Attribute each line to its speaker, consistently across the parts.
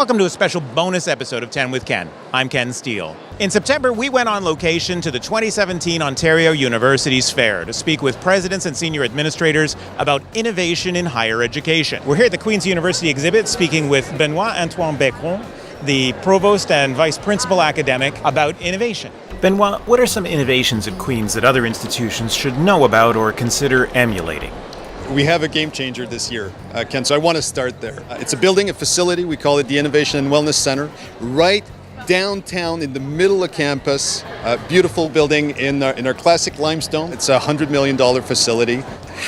Speaker 1: Welcome to a special bonus episode of 10 with Ken. I'm Ken Steele. In September, we went on location to the 2017 Ontario Universities Fair to speak with presidents and senior administrators about innovation in higher education. We're here at the Queen's University exhibit speaking with Benoit-Antoine Becron, the provost and vice principal academic, about innovation. Benoit, what are some innovations at Queen's that other institutions should know about or consider emulating?
Speaker 2: We have a game changer this year, Ken, so I want to start there. It's a facility, we call it the Innovation and Wellness Center, right downtown in the middle of campus. A beautiful building in our classic limestone. It's a $100 million facility.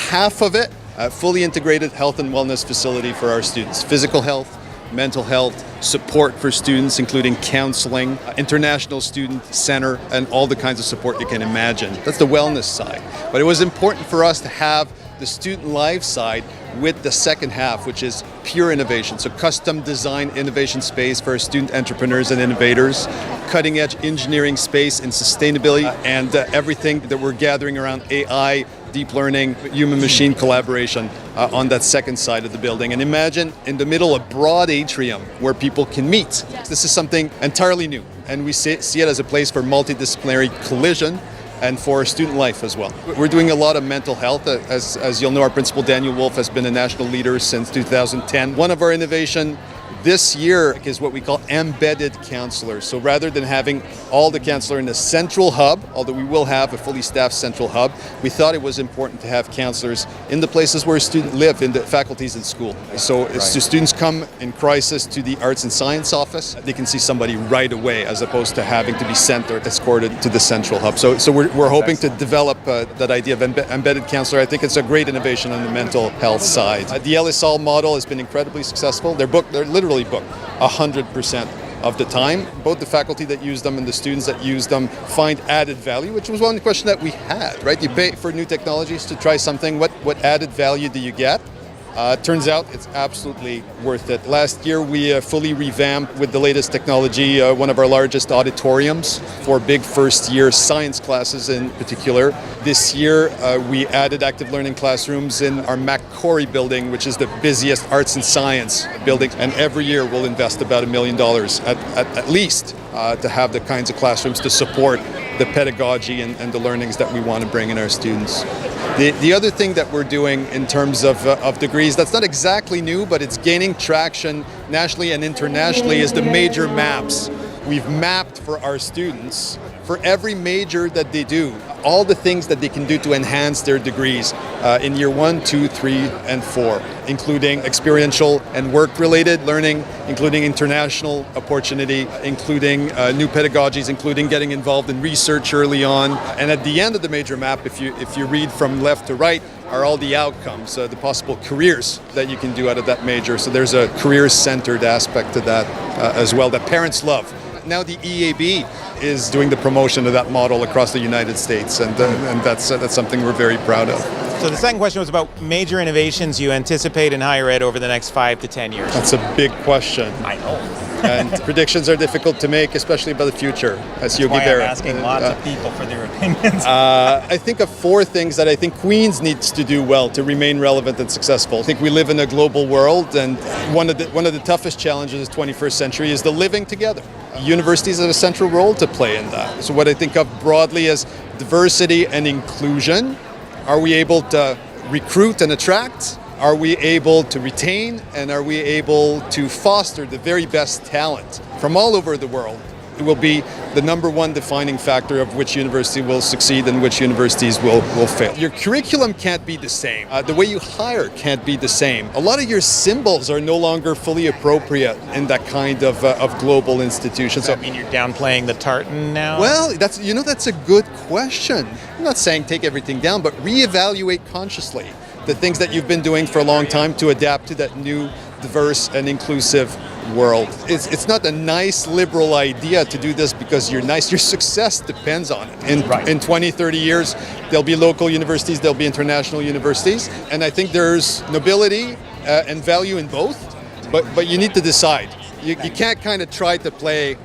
Speaker 2: Half of it, a fully integrated health and wellness facility for our students. Physical health, mental health, support for students, including counseling, international student center, and all the kinds of support you can imagine. That's the wellness side. But it was important for us to have the student life side with the second half, which is pure innovation. So custom design innovation space for our student entrepreneurs and innovators, cutting edge engineering space in sustainability, and everything that we're gathering around AI, deep learning, human-machine collaboration on that second side of the building. And imagine in the middle a broad atrium where people can meet. This is something entirely new, and we see it as a place for multidisciplinary collision and for student life as well. We're doing a lot of mental health. As you'll know, our principal, Daniel Wolf, has been a national leader since 2010. One of our innovation this year is what we call embedded counselors. So rather than having all the counselor in a central hub, although we will have a fully staffed central hub, we thought it was important to have counselors in the places where students live, in the faculties in school. So if students come in crisis to the arts and science office, they can see somebody right away as opposed to having to be sent or escorted to the central hub. So we're hoping to develop that idea of embedded counselor. I think it's a great innovation on the mental health side. The LSL model has been incredibly successful. They're literally booked 100% of the time. Both the faculty that use them and the students that use them find added value, which was one question that we had, right? You pay for new technologies to try something. What added value do you get? Turns out it's absolutely worth it. Last year we fully revamped with the latest technology one of our largest auditoriums for big first-year science classes in particular. This year we added active learning classrooms in our McCory building, which is the busiest arts and science building. And every year we'll invest about $1 million at least to have the kinds of classrooms to support the pedagogy and the learnings that we want to bring in our students. The other thing that we're doing in terms of degrees, that's not exactly new, but it's gaining traction nationally and internationally, is the major maps. We've mapped for our students, for every major that they do, all the things that they can do to enhance their degrees in year 1, 2, 3, and 4, including experiential and work-related learning, including international opportunity, including new pedagogies, including getting involved in research early on. And at the end of the major map, if you read from left to right, are all the outcomes, the possible careers that you can do out of that major. So there's a career-centered aspect to that as well that parents love. Now the EAB is doing the promotion of that model across the United States, and that's something we're very proud of.
Speaker 1: So the second question was about major innovations you anticipate in higher ed over the next 5 to 10 years.
Speaker 2: That's a big question.
Speaker 1: I know.
Speaker 2: And predictions are difficult to make, especially about the future, as Yogi Berra.
Speaker 1: I'm asking lots of people for their opinions.
Speaker 2: I think of 4 things that I think Queen's needs to do well to remain relevant and successful. I think we live in a global world, and one of the toughest challenges of the 21st century is the living together. Universities have a central role to play in that. So what I think of broadly as diversity and inclusion. Are we able to recruit and attract? Are we able to retain? And are we able to foster the very best talent from all over the world? It will be the number one defining factor of which university will succeed and which universities will fail. Your curriculum can't be the same. The way you hire can't be the same. A lot of your symbols are no longer fully appropriate in that kind of global institution.
Speaker 1: Does that mean you're downplaying the tartan now?
Speaker 2: Well, that's a good question. I'm not saying take everything down, but reevaluate consciously the things that you've been doing for a long time to adapt to that new, diverse, and inclusive world. It's not a nice liberal idea to do this because you're nice. Your success depends on it. In 20, 30 years, there'll be local universities, there'll be international universities, and I think there's nobility and value in both, but you need to decide. You can't kind of try to play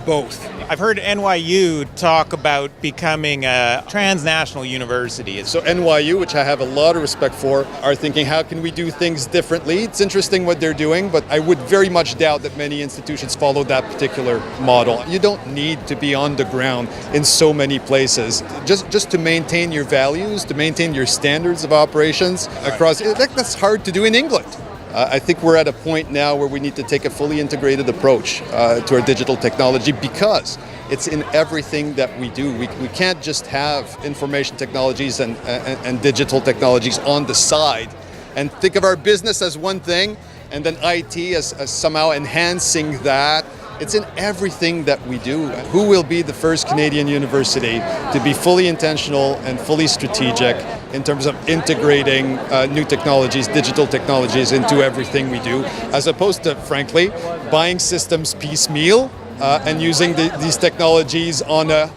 Speaker 2: both.
Speaker 1: I've heard NYU talk about becoming a transnational university.
Speaker 2: So NYU, which I have a lot of respect for, are thinking, how can we do things differently? It's interesting what they're doing, but I would very much doubt that many institutions follow that particular model. You don't need to be on the ground in so many places. Just to maintain your values, to maintain your standards of operations across, that's hard to do in England. I think we're at a point now where we need to take a fully integrated approach to our digital technology because it's in everything that we do. We can't just have information technologies and digital technologies on the side and think of our business as one thing and then IT as somehow enhancing that. It's in everything that we do. Who will be the first Canadian university to be fully intentional and fully strategic in terms of integrating new technologies, digital technologies into everything we do, as opposed to, frankly, buying systems piecemeal and using these technologies on a,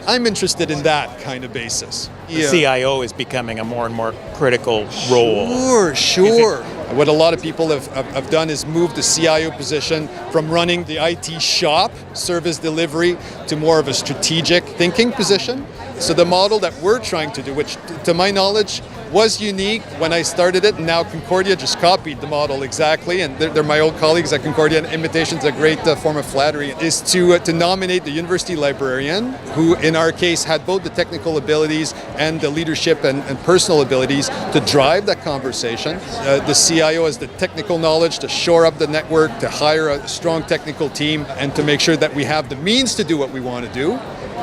Speaker 2: I'm interested in that kind of basis.
Speaker 1: The CIO is becoming a more and more critical role.
Speaker 2: Sure. What a lot of people have done is move the CIO position from running the IT shop, service delivery, to more of a strategic thinking position. So the model that we're trying to do, which to my knowledge was unique when I started it, and now Concordia just copied the model exactly, and they're my old colleagues at Concordia, and imitation's a great form of flattery, is to nominate the university librarian, who in our case had both the technical abilities and the leadership and personal abilities to drive that conversation. The CIO has the technical knowledge to shore up the network, to hire a strong technical team, and to make sure that we have the means to do what we want to do,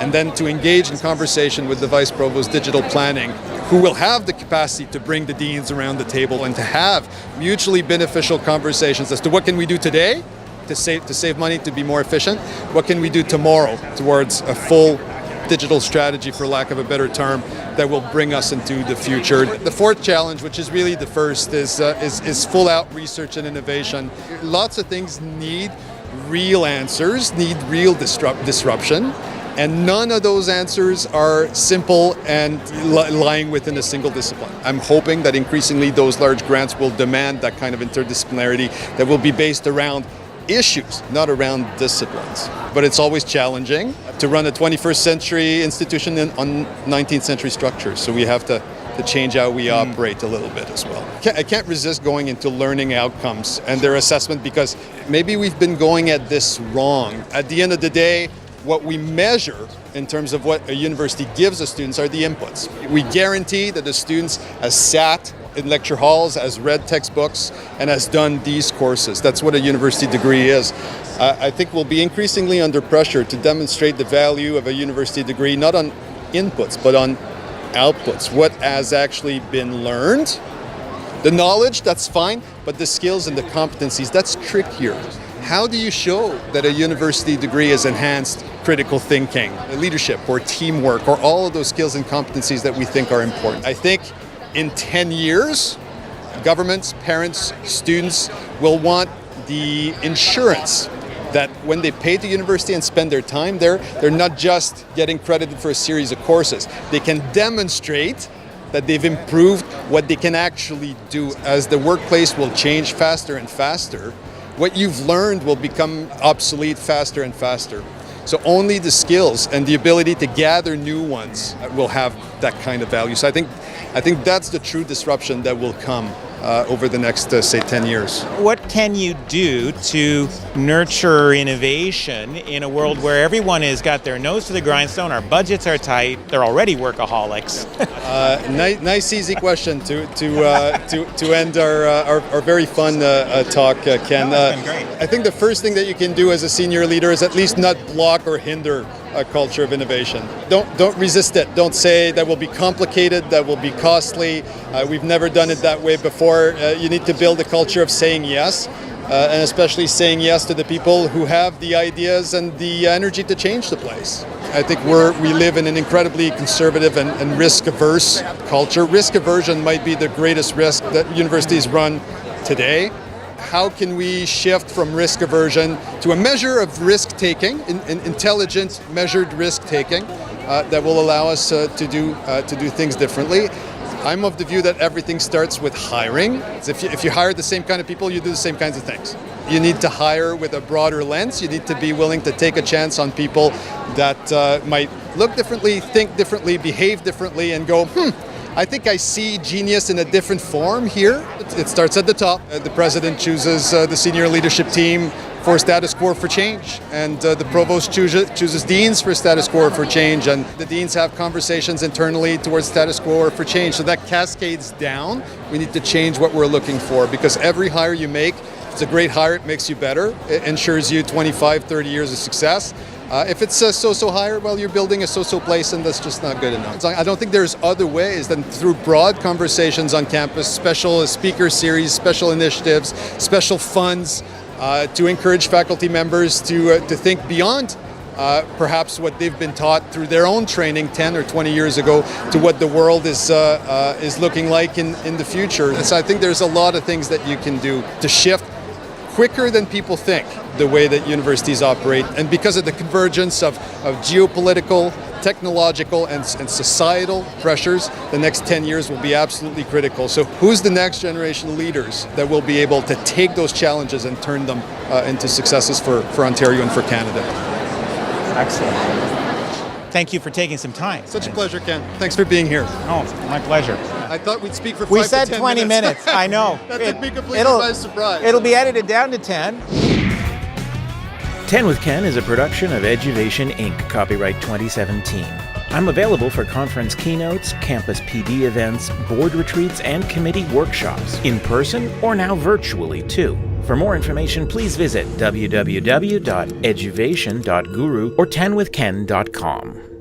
Speaker 2: and then to engage in conversation with the Vice Provost Digital Planning, who will have the capacity to bring the deans around the table and to have mutually beneficial conversations as to what can we do today to save money, to be more efficient, what can we do tomorrow towards a full digital strategy, for lack of a better term, that will bring us into the future. The fourth challenge, which is really the first, is full out research and innovation. Lots of things need real answers, need real disruption. And none of those answers are simple and lying within a single discipline. I'm hoping that increasingly those large grants will demand that kind of interdisciplinarity that will be based around issues, not around disciplines. But it's always challenging to run a 21st century institution on 19th century structures. So we have to change how we operate a little bit as well. I can't resist going into learning outcomes and their assessment because maybe we've been going at this wrong. At the end of the day, what we measure in terms of what a university gives the students are the inputs. We guarantee that the students has sat in lecture halls, has read textbooks, and has done these courses. That's what a university degree is. I think we'll be increasingly under pressure to demonstrate the value of a university degree, not on inputs, but on outputs. What has actually been learned. The knowledge, that's fine, but the skills and the competencies, that's trickier. How do you show that a university degree has enhanced critical thinking, leadership, or teamwork, or all of those skills and competencies that we think are important? I think in 10 years, governments, parents, students will want the insurance that when they pay to university and spend their time there, they're not just getting credited for a series of courses. They can demonstrate that they've improved what they can actually do. As the workplace will change faster and faster, what you've learned will become obsolete faster and faster. So only the skills and the ability to gather new ones will have that kind of value. So I think that's the true disruption that will come over the next, say, 10 years.
Speaker 1: What can you do to nurture innovation in a world where everyone has got their nose to the grindstone, our budgets are tight, they're already workaholics?
Speaker 2: Nice, easy question to end our very fun talk, Ken. I think the first thing that you can do as a senior leader is at least not block or hinder a culture of innovation. Don't resist it. Don't say that will be complicated, that will be costly. We've never done it that way before. You need to build a culture of saying yes, and especially saying yes to the people who have the ideas and the energy to change the place. I think we live in an incredibly conservative and risk-averse culture. Risk aversion might be the greatest risk that universities run today. How can we shift from risk aversion to a measure of risk-taking, intelligent, measured risk-taking that will allow us to do things differently? I'm of the view that everything starts with hiring. If you hire the same kind of people, you do the same kinds of things. You need to hire with a broader lens. You need to be willing to take a chance on people that might look differently, think differently, behave differently, and go, I think I see genius in a different form here. It starts at the top. The president chooses the senior leadership team for status quo for change, and the provost chooses deans for status quo for change, and the deans have conversations internally towards status quo or for change. So that cascades down. We need to change what we're looking for, because every hire you make, it's a great hire, it makes you better, it ensures you 25, 30 years of success. If it's a so-so hire, well, you're building a so-so place, and that's just not good enough. So I don't think there's other ways than through broad conversations on campus, special speaker series, special initiatives, special funds, to encourage faculty members to think beyond perhaps what they've been taught through their own training 10 or 20 years ago to what the world is looking like in the future. And so I think there's a lot of things that you can do to shift quicker than people think the way that universities operate. And because of the convergence of geopolitical, technological, and societal pressures, the next 10 years will be absolutely critical. So who's the next generation of leaders that will be able to take those challenges and turn them into successes for Ontario and for Canada?
Speaker 1: Excellent. Thank you for taking some time.
Speaker 2: Such a pleasure, Ken. Thanks for being here.
Speaker 1: Oh, it's my pleasure.
Speaker 2: I thought we'd speak for 5
Speaker 1: We
Speaker 2: to
Speaker 1: said
Speaker 2: 10
Speaker 1: 20 minutes. I know.
Speaker 2: That took me completely by surprise.
Speaker 1: It'll be edited down to 10.
Speaker 3: 10 with Ken is a production of Eduvation Inc., copyright 2017. I'm available for conference keynotes, campus PD events, board retreats, and committee workshops, in person or now virtually too. For more information, please visit www.eduvation.guru or 10withken.com.